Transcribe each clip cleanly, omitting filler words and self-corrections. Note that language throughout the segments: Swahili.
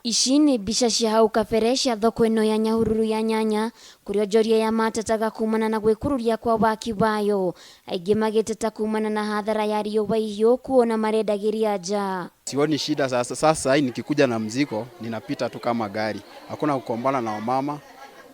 Ici nĩ mbica cia hau kabere cia thoko ĩno ya Nyahururu ya nyanya, kũrĩa onjoria ya matetaga kumana na gwĩkururia kwa waki wayo, aingĩ magĩteta kumana na hadhara ya riũa ihiũ kuona marendagĩria nja. Sioni shida sasa nikikuja na mzigo ninapita tu kama gari. Hakuna kukombana na wamama.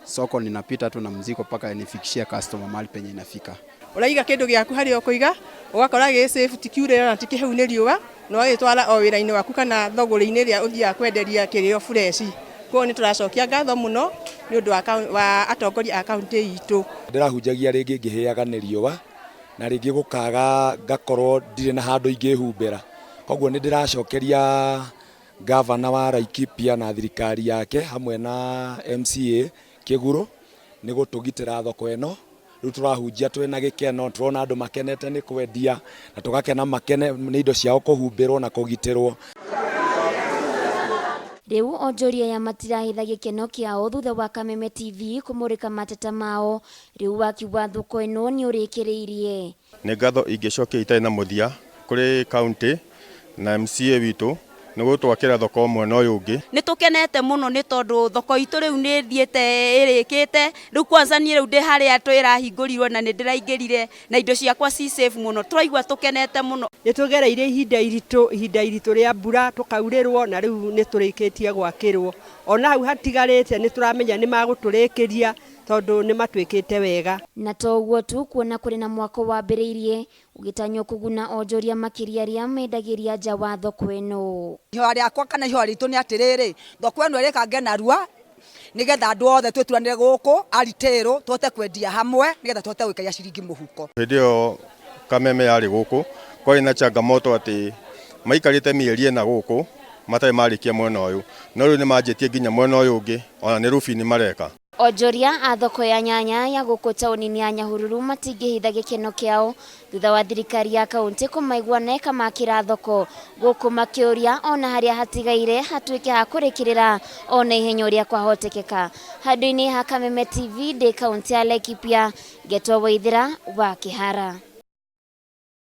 Soko ninapita tu na mzigo paka nifikishie customer mahali penye inafika. Uraiga kindu giaku hari okuiga ugakora gi safe tikiure na tikihehu ni riũa no gitwara o wira-ini waku kana thogore-ini ria uthia kwenderia kirio fresh. Ko ni turacokia ngatho muno ni undu wa atongoria a kaunti itu. Ndirahunjagia ringi ngiheaga ni riũa na ringi gukaga ngakorwo ndire na handu ingihumbira. Koguo ni ndiracokeria governor wa Laikipia na thirikari yake hamwe na MCA Kiguru ni gutugitira thoko eno. Riu turahunjia twina gikeno, turona andu makenete ni kwendia na tugakena makene ni indo ciao kuhumbirwo na kugitirwo. Riu onjoria ya matirahitha gikeno kiao thutha wa Kameme TV kumurika mateta mao. Riu waki wa thoko eno ni urikiriirie. Ni ngatho ingicokia itai na muthia kuri county na MCA witu niguo twakira thoko mwena uyu ungi. Ni tukenete muno ni tondu thoko itu riu ni thiete irikite. Riu kwanza ni riu ndi haria twirahingũrirwo na ni ndiraingĩrire na indo ciakwa ci safe muno. Turaigua tukenete muno. Ni tugereire ihinda iritu ria mbura tukaurirwo na riu ni turikitie gwakirwo. Ona hau hatigarite ni turamenya ni maguturikiria tondu ni matwikite wega. Na toguo tu kuona kuri na mwako wambiriirie ugitanyo kuguna onjoria makiria ria mendagiria nja wa thoko eno. Ihwa riakwa kana ihwa ritu ni atiriri thoko eno irikange narua nigetha andu othe twituranire guku aritiru twote kwendia hamwe nigetha twote gwikaia ciringi muhuko. Hindi yo Kameme yari guku kwari na changamoto ati maikarite mieri ena guku matai marikia mwena uyu no riu ni manjitie nginya mwena uyu ungi ona ni rufini mareka. Onjoria a thoko ya nyanya ya guku tauni-ini ya Nyahururu matingĩhitha gĩkeno kĩao thutha wa thirikari ya kaunti kũmaigua na ĩkamakĩra thoko guku makĩũria ona harĩa hatigaire hatuĩke ha kũrĩkĩrĩra ona ihenya ũrĩa kwahotekeka. Handũ-inĩ ha Kameme TV ndĩ kaunti ya Laikipia, Ngetwo Waithĩra wa Kĩhara.